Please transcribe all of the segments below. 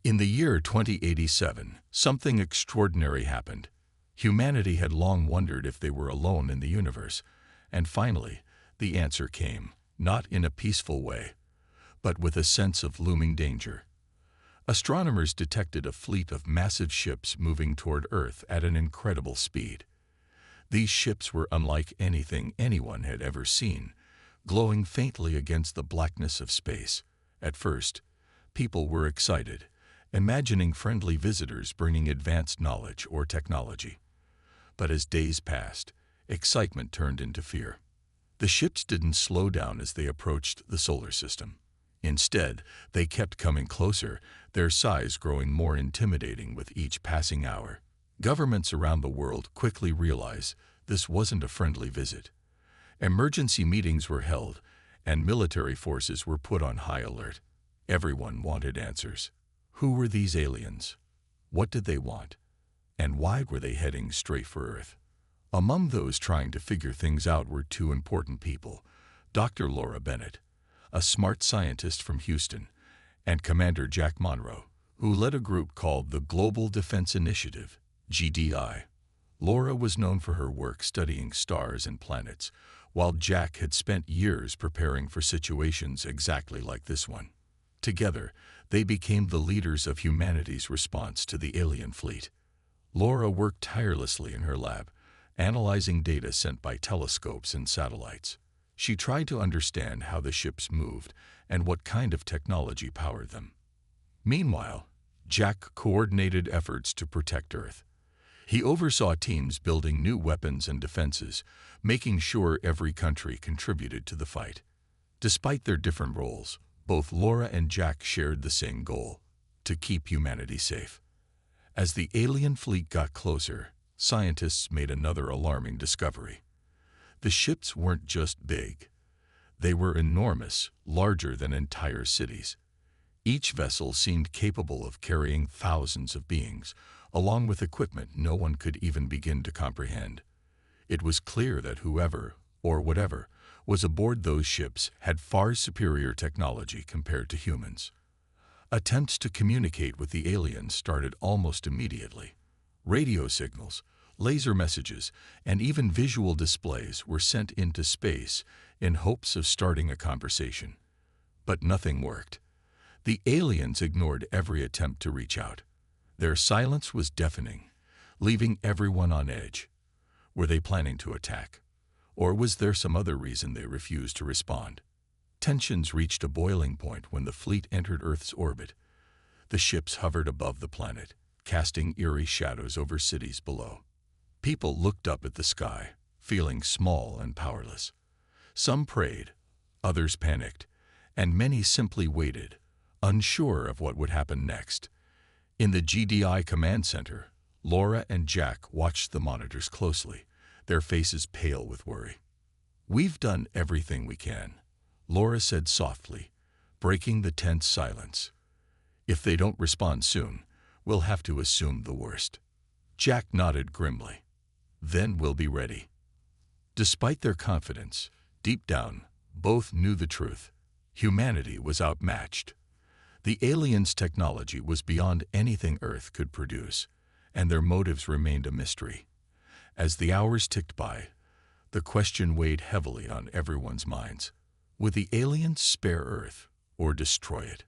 In the year 2087, something extraordinary happened. Humanity had long wondered if they were alone in the universe, and finally, the answer came, not in a peaceful way, but with a sense of looming danger. Astronomers detected a fleet of massive ships moving toward Earth at an incredible speed. These ships were unlike anything anyone had ever seen, glowing faintly against the blackness of space. At first, people were excited, imagining friendly visitors bringing advanced knowledge or technology. But as days passed, excitement turned into fear. The ships didn't slow down as they approached the solar system. Instead, they kept coming closer, their size growing more intimidating with each passing hour. Governments around the world quickly realized this wasn't a friendly visit. Emergency meetings were held, and military forces were put on high alert. Everyone wanted answers. Who were these aliens? What did they want? And why were they heading straight for Earth? Among those trying to figure things out were two important people, Dr. Laura Bennett, a smart scientist from Houston, and Commander Jack Monroe, who led a group called the Global Defense Initiative, GDI. Laura was known for her work studying stars and planets, while Jack had spent years preparing for situations exactly like this one. Together, they became the leaders of humanity's response to the alien fleet. Laura worked tirelessly in her lab, analyzing data sent by telescopes and satellites. She tried to understand how the ships moved and what kind of technology powered them. Meanwhile, Jack coordinated efforts to protect Earth. He oversaw teams building new weapons and defenses, making sure every country contributed to the fight. Despite their different roles, both Laura and Jack shared the same goal: to keep humanity safe. As the alien fleet got closer, scientists made another alarming discovery. The ships weren't just big. They were enormous, larger than entire cities. Each vessel seemed capable of carrying thousands of beings, along with equipment no one could even begin to comprehend. It was clear that whoever, or whatever, was aboard those ships had far superior technology compared to humans. Attempts to communicate with the aliens started almost immediately. Radio signals, laser messages, and even visual displays were sent into space in hopes of starting a conversation. But nothing worked. The aliens ignored every attempt to reach out. Their silence was deafening, leaving everyone on edge. Were they planning to attack? Or was there some other reason they refused to respond? Tensions reached a boiling point when the fleet entered Earth's orbit. The ships hovered above the planet, casting eerie shadows over cities below. People looked up at the sky, feeling small and powerless. Some prayed, others panicked, and many simply waited, unsure of what would happen next. In the GDI command center, Laura and Jack watched the monitors closely, their faces pale with worry. "We've done everything we can," Laura said softly, breaking the tense silence. "If they don't respond soon, we'll have to assume the worst." Jack nodded grimly. "Then we'll be ready." Despite their confidence, deep down, both knew the truth. Humanity was outmatched. The aliens' technology was beyond anything Earth could produce, and their motives remained a mystery. As the hours ticked by, the question weighed heavily on everyone's minds. Would the aliens spare Earth or destroy it?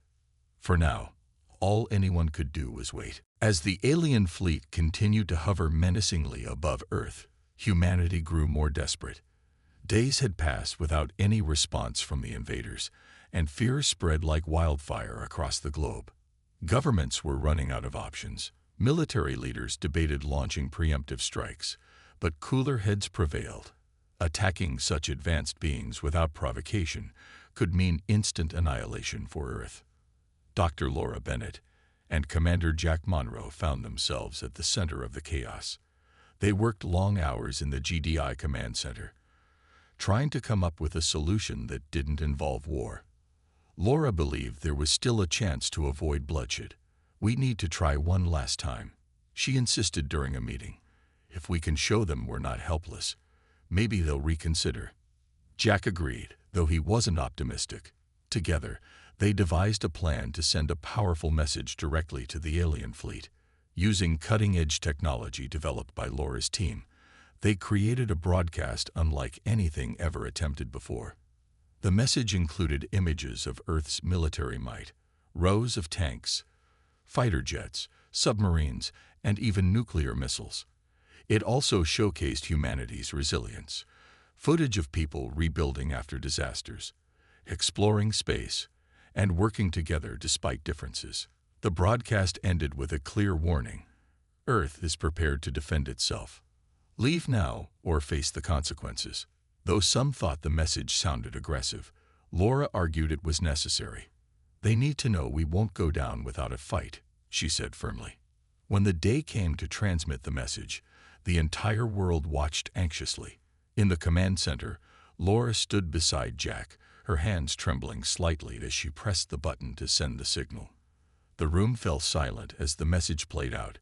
For now, all anyone could do was wait. As the alien fleet continued to hover menacingly above Earth, humanity grew more desperate. Days had passed without any response from the invaders, and fear spread like wildfire across the globe. Governments were running out of options. Military leaders debated launching preemptive strikes, but cooler heads prevailed. Attacking such advanced beings without provocation could mean instant annihilation for Earth. Dr. Laura Bennett and Commander Jack Monroe found themselves at the center of the chaos. They worked long hours in the GDI command center, trying to come up with a solution that didn't involve war. Laura believed there was still a chance to avoid bloodshed. "We need to try one last time," she insisted during a meeting. "If we can show them we're not helpless, maybe they'll reconsider." Jack agreed, though he wasn't optimistic. Together, They devised a plan to send a powerful message directly to the alien fleet. Using cutting-edge technology developed by Laura's team, they created a broadcast unlike anything ever attempted before. The message included images of Earth's military might, rows of tanks, fighter jets, submarines, and even nuclear missiles. It also showcased humanity's resilience, footage of people rebuilding after disasters, exploring space, and working together despite differences. The broadcast ended with a clear warning: Earth is prepared to defend itself. Leave now or face the consequences. Though some thought the message sounded aggressive, Laura argued it was necessary. They need to know we won't go down without a fight, she said firmly. When the day came to transmit the message, the entire world watched anxiously. In the command center, Laura stood beside Jack, her hands trembling slightly as she pressed the button to send the signal. The room fell silent as the message played out,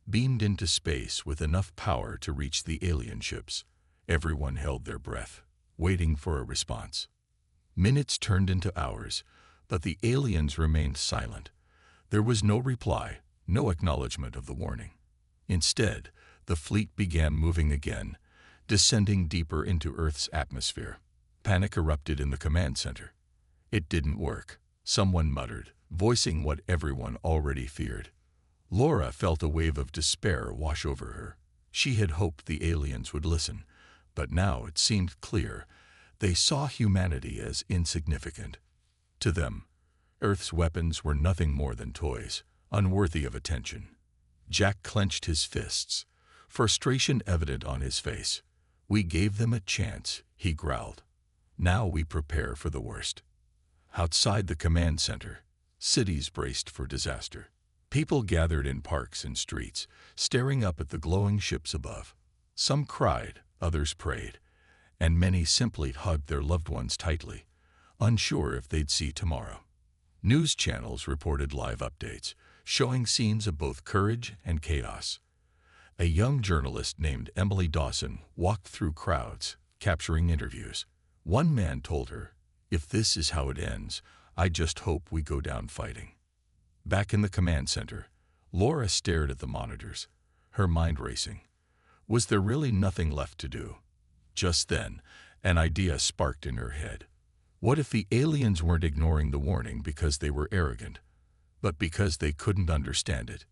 beamed into space with enough power to reach the alien ships. Everyone held their breath, waiting for a response. Minutes turned into hours, but the aliens remained silent. There was no reply, no acknowledgement of the warning. Instead, the fleet began moving again, descending deeper into Earth's atmosphere. Panic erupted in the command center. It didn't work, someone muttered, voicing what everyone already feared. Laura felt a wave of despair wash over her. She had hoped the aliens would listen, but now it seemed clear they saw humanity as insignificant. To them, Earth's weapons were nothing more than toys, unworthy of attention. Jack clenched his fists, frustration evident on his face. We gave them a chance, he growled. Now we prepare for the worst. Outside the command center, cities braced for disaster. People gathered in parks and streets, staring up at the glowing ships above. Some cried, others prayed, and many simply hugged their loved ones tightly, unsure if they'd see tomorrow. News channels reported live updates, showing scenes of both courage and chaos. A young journalist named Emily Dawson walked through crowds, capturing interviews. One man told her, "If this is how it ends, I just hope we go down fighting." Back in the command center, Laura stared at the monitors, her mind racing. Was there really nothing left to do? Just then, an idea sparked in her head. What if the aliens weren't ignoring the warning because they were arrogant, but because they couldn't understand it?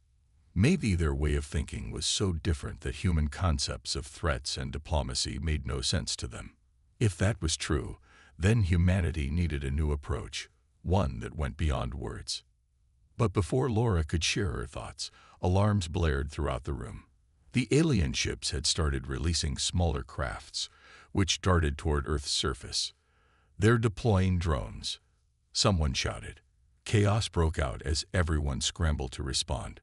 Maybe their way of thinking was so different that human concepts of threats and diplomacy made no sense to them. If that was true, then humanity needed a new approach, one that went beyond words. But before Laura could share her thoughts, alarms blared throughout the room. The alien ships had started releasing smaller crafts, which darted toward Earth's surface. They're deploying drones, someone shouted. Chaos broke out as everyone scrambled to respond.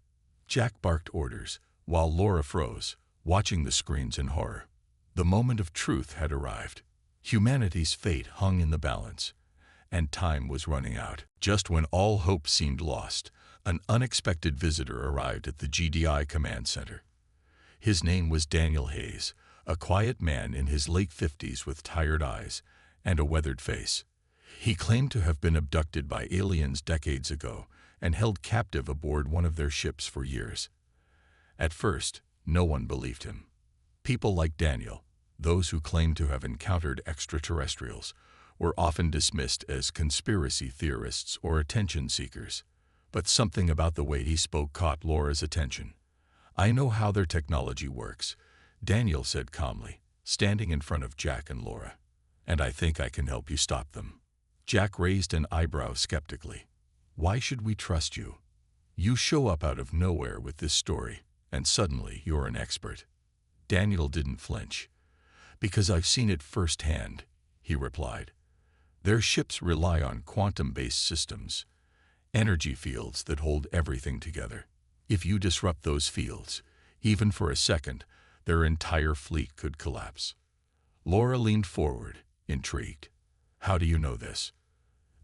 Jack barked orders, while Laura froze, watching the screens in horror. The moment of truth had arrived. Humanity's fate hung in the balance, and time was running out. Just when all hope seemed lost, an unexpected visitor arrived at the GDI command center. His name was Daniel Hayes, a quiet man in his late 50s with tired eyes and a weathered face. He claimed to have been abducted by aliens decades ago and held captive aboard one of their ships for years. At first, no one believed him. People like Daniel, those who claimed to have encountered extraterrestrials, were often dismissed as conspiracy theorists or attention seekers. But something about the way he spoke caught Laura's attention. "I know how their technology works," Daniel said calmly, standing in front of Jack and Laura. "And I think I can help you stop them." Jack raised an eyebrow skeptically. "Why should we trust you? You show up out of nowhere with this story, and suddenly you're an expert." Daniel didn't flinch. "Because I've seen it firsthand," he replied. "Their ships rely on quantum-based systems, energy fields that hold everything together. If you disrupt those fields, even for a second, their entire fleet could collapse." Laura leaned forward, intrigued. "How do you know this?"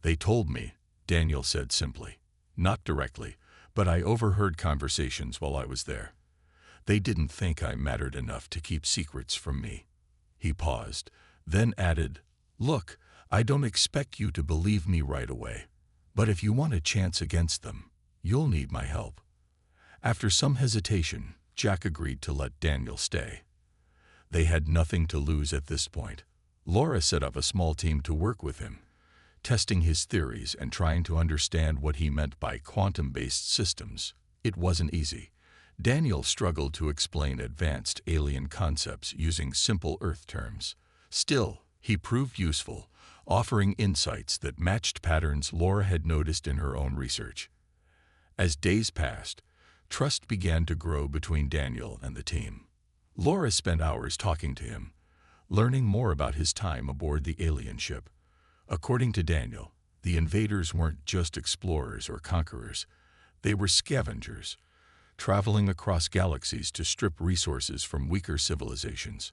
"They told me," Daniel said simply. "Not directly, but I overheard conversations while I was there. They didn't think I mattered enough to keep secrets from me." He paused, then added, "Look, I don't expect you to believe me right away, But if you want a chance against them, you'll need my help." After some hesitation, Jack agreed to let Daniel stay. They had nothing to lose at this point. Laura set up a small team to work with him, testing his theories and trying to understand what he meant by quantum-based systems. It wasn't easy. Daniel struggled to explain advanced alien concepts using simple Earth terms. Still, he proved useful, offering insights that matched patterns Laura had noticed in her own research. As days passed, trust began to grow between Daniel and the team. Laura spent hours talking to him, learning more about his time aboard the alien ship. According to Daniel, the invaders weren't just explorers or conquerors. They were scavengers, traveling across galaxies to strip resources from weaker civilizations.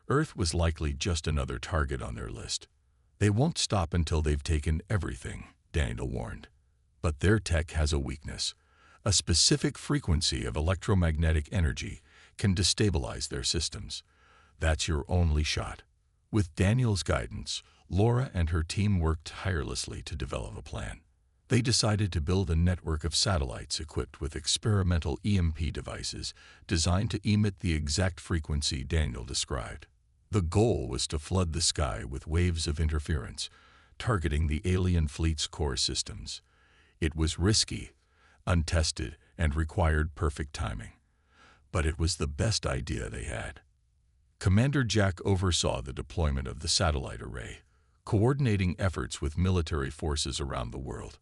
Earth was likely just another target on their list. "They won't stop until they've taken everything," Daniel warned. "But their tech has a weakness. A specific frequency of electromagnetic energy can destabilize their systems. That's your only shot." With Daniel's guidance, Laura and her team worked tirelessly to develop a plan. They decided to build a network of satellites equipped with experimental EMP devices designed to emit the exact frequency Daniel described. The goal was to flood the sky with waves of interference, targeting the alien fleet's core systems. It was risky, untested, and required perfect timing. But it was the best idea they had. Commander Jack oversaw the deployment of the satellite array, coordinating efforts with military forces around the world.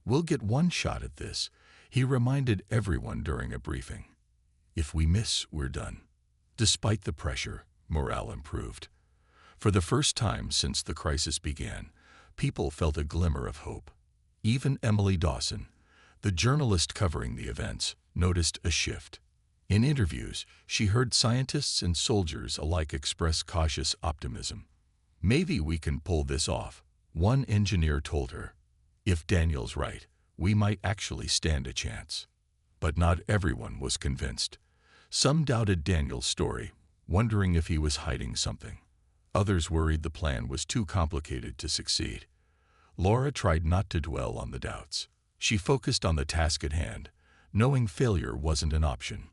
"We'll get one shot at this," he reminded everyone during a briefing. "If we miss, we're done." Despite the pressure, morale improved. For the first time since the crisis began, people felt a glimmer of hope. Even Emily Dawson, the journalist covering the events, noticed a shift. In interviews, she heard scientists and soldiers alike express cautious optimism. "Maybe we can pull this off," one engineer told her. "If Daniel's right, we might actually stand a chance." But not everyone was convinced. Some doubted Daniel's story, wondering if he was hiding something. Others worried the plan was too complicated to succeed. Laura tried not to dwell on the doubts. She focused on the task at hand, knowing failure wasn't an option.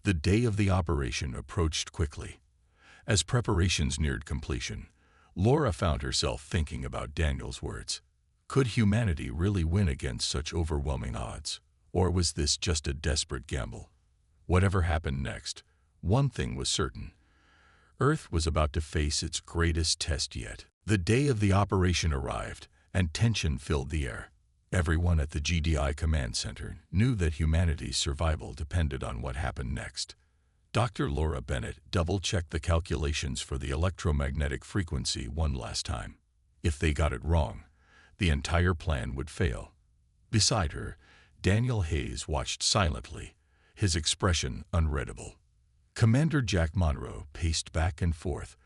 The day of the operation approached quickly. As preparations neared completion, Laura found herself thinking about Daniel's words. Could humanity really win against such overwhelming odds? Or was this just a desperate gamble? Whatever happened next, one thing was certain. Earth was about to face its greatest test yet. The day of the operation arrived, and tension filled the air. Everyone at the GDI command center knew that humanity's survival depended on what happened next. Dr. Laura Bennett double-checked the calculations for the electromagnetic frequency one last time. If they got it wrong, the entire plan would fail. Beside her, Daniel Hayes watched silently, his expression unreadable. Commander Jack Monroe paced back and forth,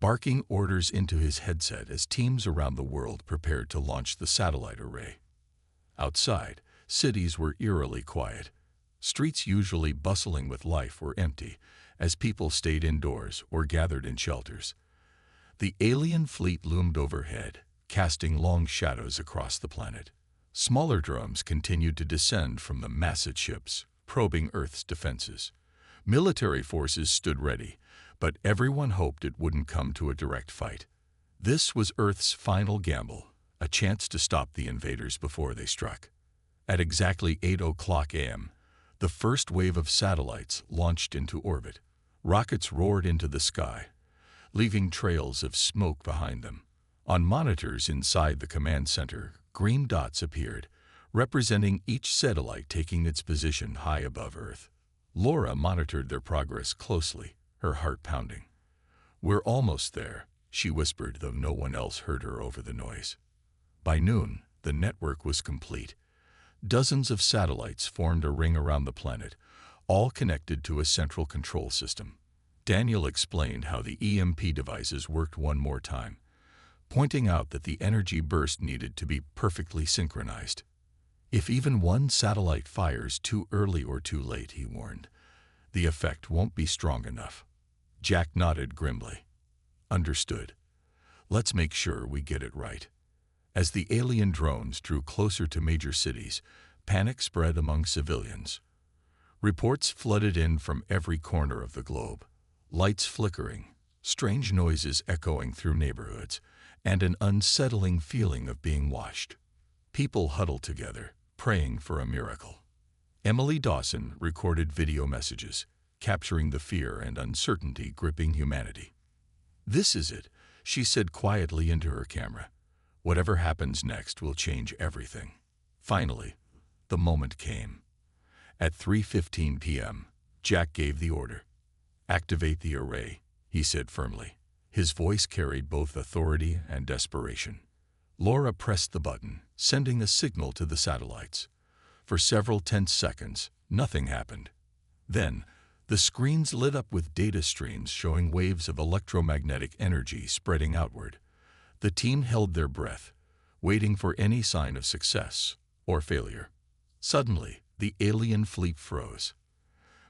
barking orders into his headset as teams around the world prepared to launch the satellite array. Outside, cities were eerily quiet. Streets usually bustling with life were empty, as people stayed indoors or gathered in shelters. The alien fleet loomed overhead, casting long shadows across the planet. Smaller drones continued to descend from the massive ships, probing Earth's defenses. Military forces stood ready, but everyone hoped it wouldn't come to a direct fight. This was Earth's final gamble, a chance to stop the invaders before they struck. At exactly 8:00 a.m., the first wave of satellites launched into orbit. Rockets roared into the sky, leaving trails of smoke behind them. On monitors inside the command center, green dots appeared, representing each satellite taking its position high above Earth. Laura monitored their progress closely, her heart pounding. "We're almost there," she whispered, though no one else heard her over the noise. By noon, the network was complete. Dozens of satellites formed a ring around the planet, all connected to a central control system. Daniel explained how the EMP devices worked one more time, pointing out that the energy burst needed to be perfectly synchronized. "If even one satellite fires too early or too late," he warned, "the effect won't be strong enough." Jack nodded grimly. "Understood. Let's make sure we get it right." As the alien drones drew closer to major cities, panic spread among civilians. Reports flooded in from every corner of the globe, lights flickering, strange noises echoing through neighborhoods, and an unsettling feeling of being watched. People huddled together, praying for a miracle. Emily Dawson recorded video messages, capturing the fear and uncertainty gripping humanity. "This is it," she said quietly into her camera. "Whatever happens next will change everything." Finally, the moment came. At 3:15 p.m., Jack gave the order. "Activate the array," he said firmly. His voice carried both authority and desperation. Laura pressed the button, sending a signal to the satellites. For several tense seconds, nothing happened. Then, the screens lit up with data streams showing waves of electromagnetic energy spreading outward. The team held their breath, waiting for any sign of success or failure. Suddenly, the alien fleet froze.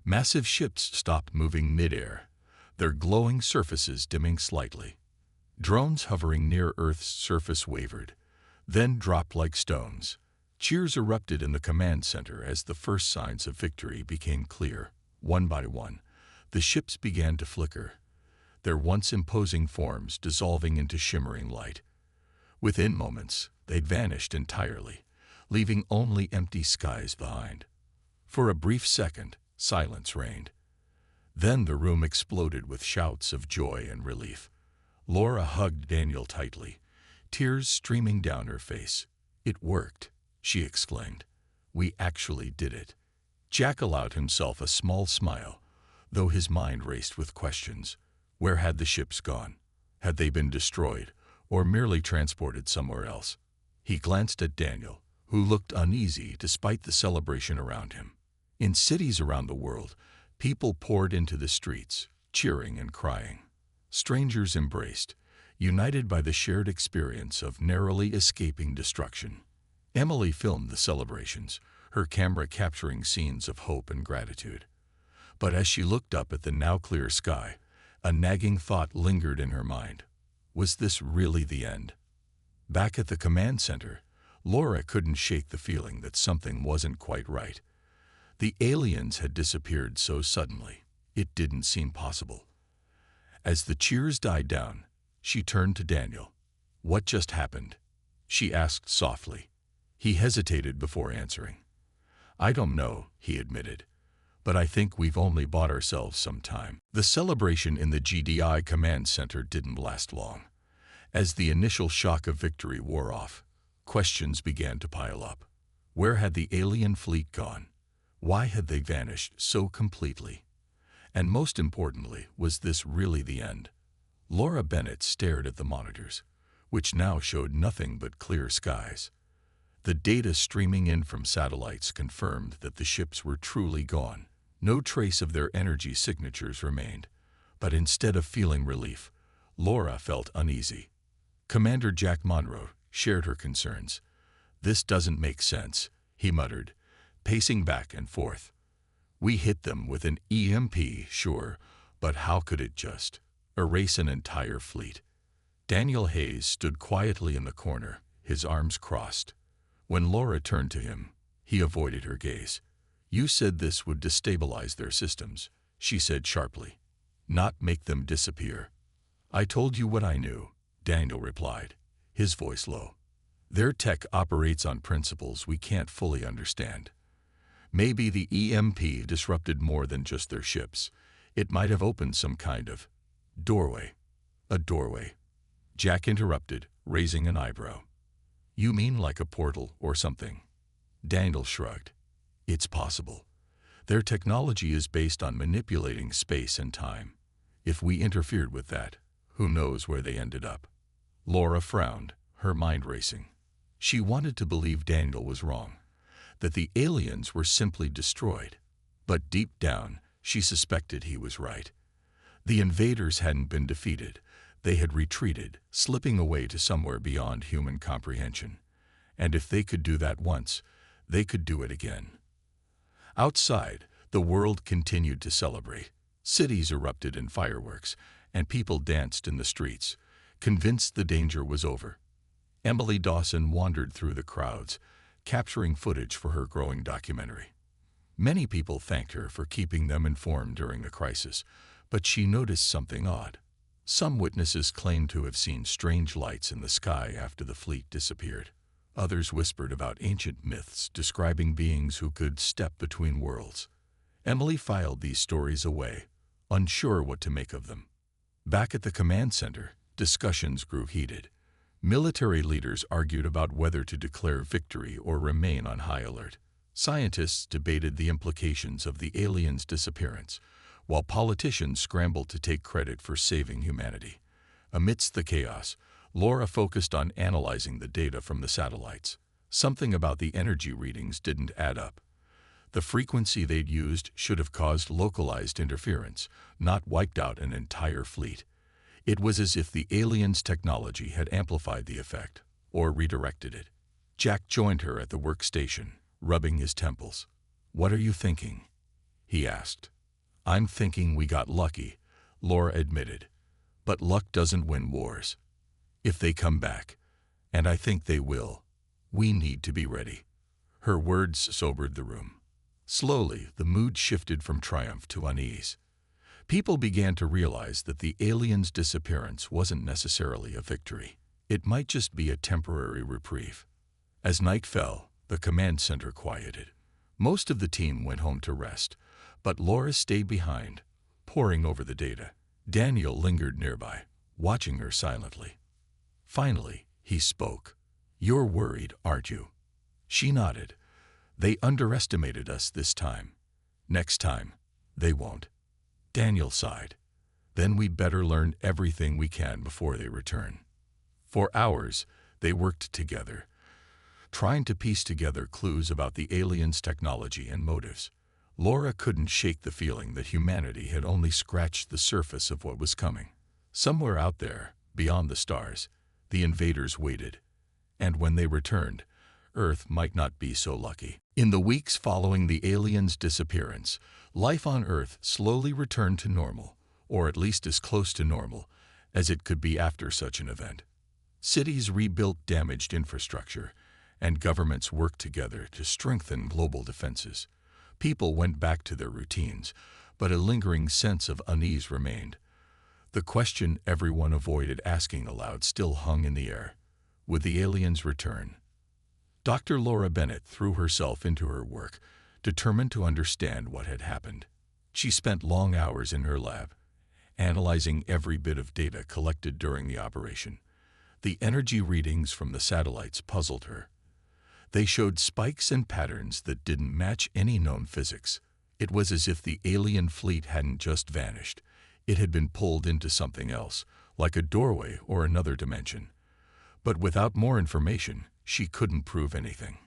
Massive ships stopped moving mid-air, their glowing surfaces dimming slightly. Drones hovering near Earth's surface wavered, then dropped like stones. Cheers erupted in the command center as the first signs of victory became clear. One by one, the ships began to flicker, their once imposing forms dissolving into shimmering light. Within moments, they'd vanished entirely, leaving only empty skies behind. For a brief second, silence reigned. Then the room exploded with shouts of joy and relief. Laura hugged Daniel tightly, tears streaming down her face. "It worked," she exclaimed. "We actually did it." Jack allowed himself a small smile, though his mind raced with questions. Where had the ships gone? Had they been destroyed, or merely transported somewhere else? He glanced at Daniel, who looked uneasy despite the celebration around him. In cities around the world, people poured into the streets, cheering and crying. Strangers embraced, united by the shared experience of narrowly escaping destruction. Emily filmed the celebrations, her camera capturing scenes of hope and gratitude. But as she looked up at the now clear sky, a nagging thought lingered in her mind. Was this really the end? Back at the command center, Laura couldn't shake the feeling that something wasn't quite right. The aliens had disappeared so suddenly, it didn't seem possible. As the cheers died down, she turned to Daniel. "What just happened?" she asked softly. He hesitated before answering. "I don't know," he admitted, "but I think we've only bought ourselves some time." The celebration in the GDI command center didn't last long. As the initial shock of victory wore off, questions began to pile up. Where had the alien fleet gone? Why had they vanished so completely? And most importantly, was this really the end? Laura Bennett stared at the monitors, which now showed nothing but clear skies. The data streaming in from satellites confirmed that the ships were truly gone. No trace of their energy signatures remained. But instead of feeling relief, Laura felt uneasy. Commander Jack Monroe shared her concerns. "This doesn't make sense," he muttered, pacing back and forth. "We hit them with an EMP, sure, but how could it just erase an entire fleet?" Daniel Hayes stood quietly in the corner, his arms crossed. When Laura turned to him, he avoided her gaze. "You said this would destabilize their systems," she said sharply, "not make them disappear." "I told you what I knew," Daniel replied, his voice low. "Their tech operates on principles we can't fully understand. Maybe the EMP disrupted more than just their ships. It might have opened some kind of doorway." "A doorway?" Jack interrupted, raising an eyebrow. "You mean like a portal or something?" Daniel shrugged. "It's possible. Their technology is based on manipulating space and time. If we interfered with that, who knows where they ended up?" Laura frowned, her mind racing. She wanted to believe Daniel was wrong, that the aliens were simply destroyed. But deep down, she suspected he was right. The invaders hadn't been defeated. They had retreated, slipping away to somewhere beyond human comprehension. And if they could do that once, they could do it again. Outside, the world continued to celebrate. Cities erupted in fireworks, and people danced in the streets, convinced the danger was over. Emily Dawson wandered through the crowds, capturing footage for her growing documentary. Many people thanked her for keeping them informed during the crisis, but she noticed something odd. Some witnesses claimed to have seen strange lights in the sky after the fleet disappeared. Others whispered about ancient myths describing beings who could step between worlds. Emily filed these stories away, unsure what to make of them. Back at the command center, discussions grew heated. Military leaders argued about whether to declare victory or remain on high alert. Scientists debated the implications of the aliens' disappearance, while politicians scrambled to take credit for saving humanity. Amidst the chaos, Laura focused on analyzing the data from the satellites. Something about the energy readings didn't add up. The frequency they'd used should have caused localized interference, not wiped out an entire fleet. It was as if the aliens' technology had amplified the effect, or redirected it. Jack joined her at the workstation, rubbing his temples. "What are you thinking?" he asked. "I'm thinking we got lucky," Laura admitted. "But luck doesn't win wars. If they come back, and I think they will, we need to be ready." Her words sobered the room. Slowly, the mood shifted from triumph to unease. People began to realize that the aliens' disappearance wasn't necessarily a victory. It might just be a temporary reprieve. As night fell, the command center quieted. Most of the team went home to rest, but Laura stayed behind, poring over the data. Daniel lingered nearby, watching her silently. Finally, he spoke. "You're worried, aren't you?" She nodded. "They underestimated us this time. Next time, they won't." Daniel sighed. "Then we'd better learn everything we can before they return." For hours, they worked together, trying to piece together clues about the aliens' technology and motives. Laura couldn't shake the feeling that humanity had only scratched the surface of what was coming. Somewhere out there, beyond the stars, the invaders waited. And when they returned, Earth might not be so lucky. In the weeks following the aliens' disappearance, life on Earth slowly returned to normal, or at least as close to normal as it could be after such an event. Cities rebuilt damaged infrastructure, and governments worked together to strengthen global defenses. People went back to their routines, but a lingering sense of unease remained. The question everyone avoided asking aloud still hung in the air. Would the aliens return? Dr. Laura Bennett threw herself into her work, determined to understand what had happened. She spent long hours in her lab, analyzing every bit of data collected during the operation. The energy readings from the satellites puzzled her. They showed spikes and patterns that didn't match any known physics. It was as if the alien fleet hadn't just vanished. It had been pulled into something else, like a doorway or another dimension. But without more information, she couldn't prove anything.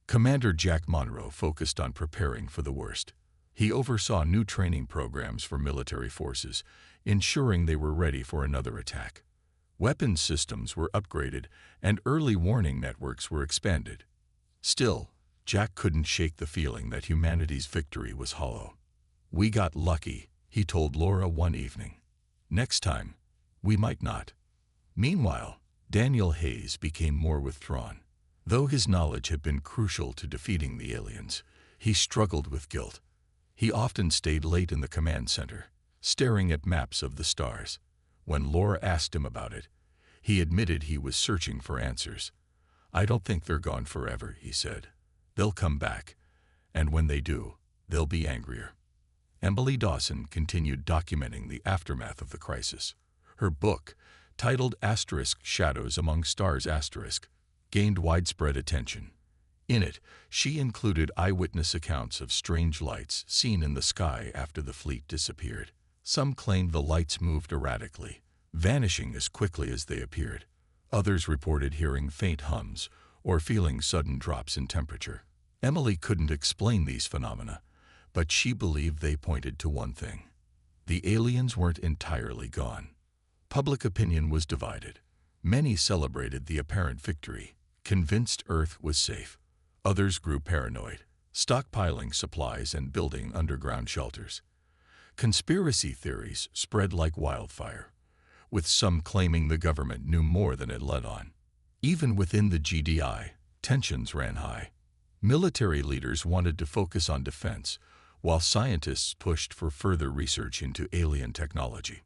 Commander Jack Monroe focused on preparing for the worst. He oversaw new training programs for military forces, ensuring they were ready for another attack. Weapons systems were upgraded, and early warning networks were expanded. Still, Jack couldn't shake the feeling that humanity's victory was hollow. "We got lucky," he told Laura one evening. "Next time, we might not." Meanwhile, Daniel Hayes became more withdrawn. Though his knowledge had been crucial to defeating the aliens, he struggled with guilt. He often stayed late in the command center, staring at maps of the stars. When Laura asked him about it, he admitted he was searching for answers. "I don't think they're gone forever," he said. "They'll come back, and when they do, they'll be angrier." Emily Dawson continued documenting the aftermath of the crisis. Her book, titled *Shadows Among Stars*, gained widespread attention. In it, she included eyewitness accounts of strange lights seen in the sky after the fleet disappeared. Some claimed the lights moved erratically, vanishing as quickly as they appeared. Others reported hearing faint hums or feeling sudden drops in temperature. Emily couldn't explain these phenomena, but she believed they pointed to one thing: the aliens weren't entirely gone. Public opinion was divided. Many celebrated the apparent victory, convinced Earth was safe. Others grew paranoid, stockpiling supplies and building underground shelters. Conspiracy theories spread like wildfire, with some claiming the government knew more than it let on. Even within the GDI, tensions ran high. Military leaders wanted to focus on defense, while scientists pushed for further research into alien technology.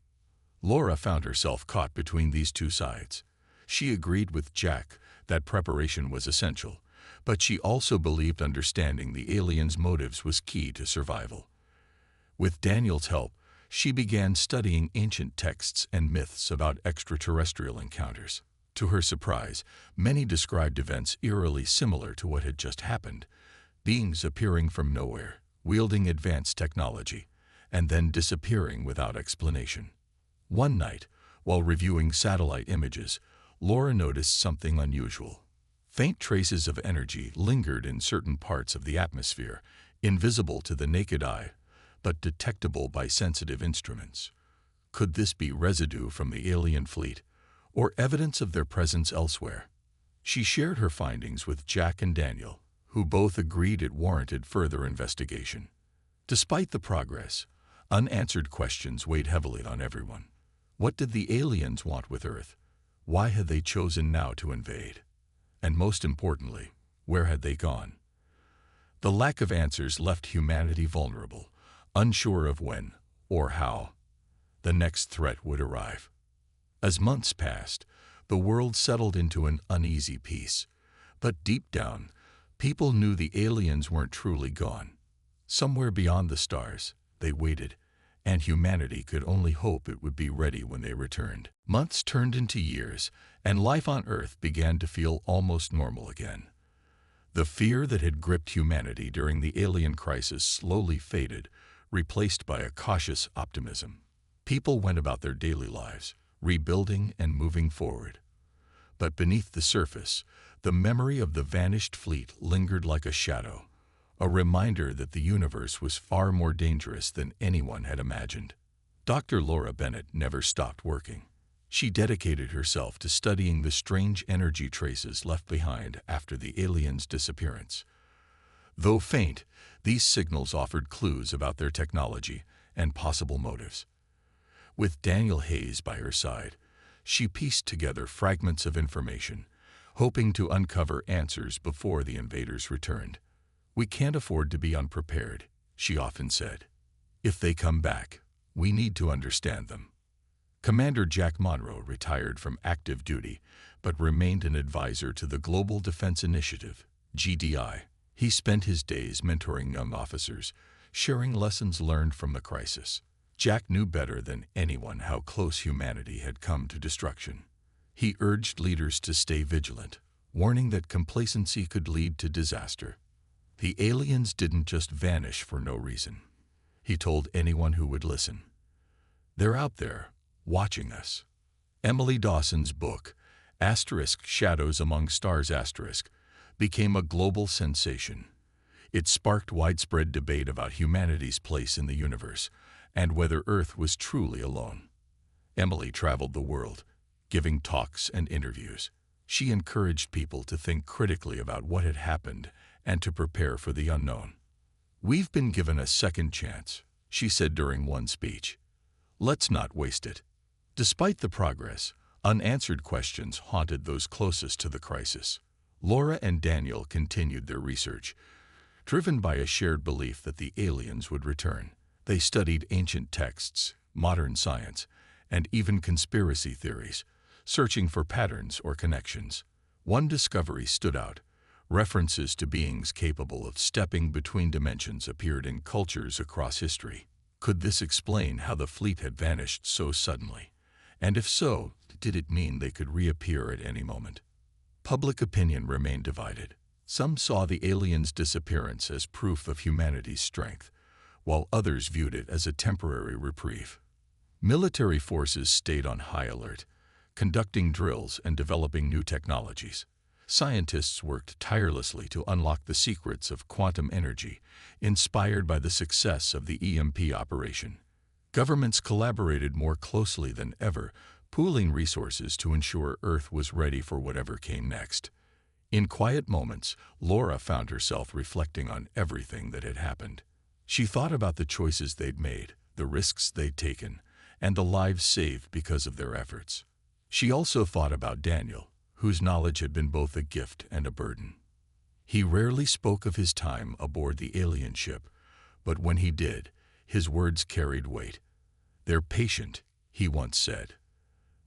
Laura found herself caught between these two sides. She agreed with Jack that preparation was essential, but she also believed understanding the aliens' motives was key to survival. With Daniel's help, she began studying ancient texts and myths about extraterrestrial encounters. To her surprise, many described events eerily similar to what had just happened: beings appearing from nowhere, wielding advanced technology, and then disappearing without explanation. One night, while reviewing satellite images, Laura noticed something unusual. Faint traces of energy lingered in certain parts of the atmosphere, invisible to the naked eye, but detectable by sensitive instruments. Could this be residue from the alien fleet, or evidence of their presence elsewhere? She shared her findings with Jack and Daniel, who both agreed it warranted further investigation. Despite the progress, unanswered questions weighed heavily on everyone. What did the aliens want with Earth? Why had they chosen now to invade? And most importantly, where had they gone? The lack of answers left humanity vulnerable, unsure of when or how the next threat would arrive. As months passed, the world settled into an uneasy peace. But deep down, people knew the aliens weren't truly gone. Somewhere beyond the stars, they waited, and humanity could only hope it would be ready when they returned. Months turned into years, and life on Earth began to feel almost normal again. The fear that had gripped humanity during the alien crisis slowly faded, replaced by a cautious optimism. People went about their daily lives, rebuilding and moving forward. But beneath the surface, the memory of the vanished fleet lingered like a shadow, a reminder that the universe was far more dangerous than anyone had imagined. Dr. Laura Bennett never stopped working. She dedicated herself to studying the strange energy traces left behind after the aliens' disappearance. Though faint, these signals offered clues about their technology and possible motives. With Daniel Hayes by her side, she pieced together fragments of information, hoping to uncover answers before the invaders returned. "We can't afford to be unprepared," she often said. "If they come back, we need to understand them." Commander Jack Monroe retired from active duty, but remained an advisor to the Global Defense Initiative, GDI. He spent his days mentoring young officers, sharing lessons learned from the crisis. Jack knew better than anyone how close humanity had come to destruction. He urged leaders to stay vigilant, warning that complacency could lead to disaster. The aliens didn't just vanish for no reason, he told anyone who would listen. "They're out there, watching us." Emily Dawson's book, *Shadows Among Stars*, became a global sensation. It sparked widespread debate about humanity's place in the universe and whether Earth was truly alone. Emily traveled the world, giving talks and interviews. She encouraged people to think critically about what had happened and to prepare for the unknown. "We've been given a second chance," she said during one speech. "Let's not waste it." Despite the progress, unanswered questions haunted those closest to the crisis. Laura and Daniel continued their research, driven by a shared belief that the aliens would return. They studied ancient texts, modern science, and even conspiracy theories, searching for patterns or connections. One discovery stood out. References to beings capable of stepping between dimensions appeared in cultures across history. Could this explain how the fleet had vanished so suddenly? And if so, did it mean they could reappear at any moment? Public opinion remained divided. Some saw the aliens' disappearance as proof of humanity's strength, while others viewed it as a temporary reprieve. Military forces stayed on high alert, conducting drills and developing new technologies. Scientists worked tirelessly to unlock the secrets of quantum energy, inspired by the success of the EMP operation. Governments collaborated more closely than ever, pooling resources to ensure Earth was ready for whatever came next. In quiet moments, Laura found herself reflecting on everything that had happened. She thought about the choices they'd made, the risks they'd taken, and the lives saved because of their efforts. She also thought about Daniel, whose knowledge had been both a gift and a burden. He rarely spoke of his time aboard the alien ship, but when he did, his words carried weight. "They're patient," he once said.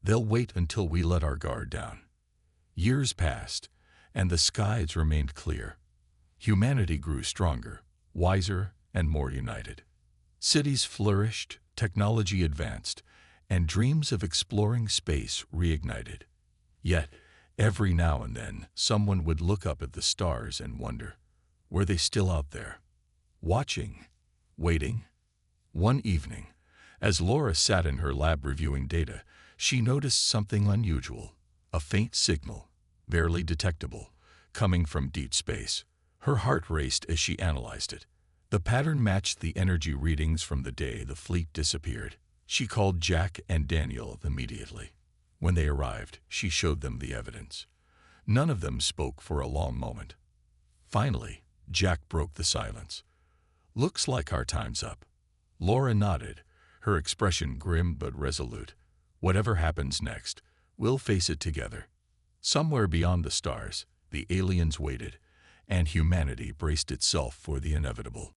"They'll wait until we let our guard down." Years passed, and the skies remained clear. Humanity grew stronger, wiser, and more united. Cities flourished, technology advanced, and dreams of exploring space reignited. Yet, every now and then, someone would look up at the stars and wonder, were they still out there? Watching? Waiting? One evening, as Laura sat in her lab reviewing data, she noticed something unusual, a faint signal, barely detectable, coming from deep space. Her heart raced as she analyzed it. The pattern matched the energy readings from the day the fleet disappeared. She called Jack and Daniel immediately. When they arrived, she showed them the evidence. None of them spoke for a long moment. Finally, Jack broke the silence. "Looks like our time's up." Laura nodded, her expression grim but resolute. "Whatever happens next, we'll face it together." Somewhere beyond the stars, the aliens waited, and humanity braced itself for the inevitable.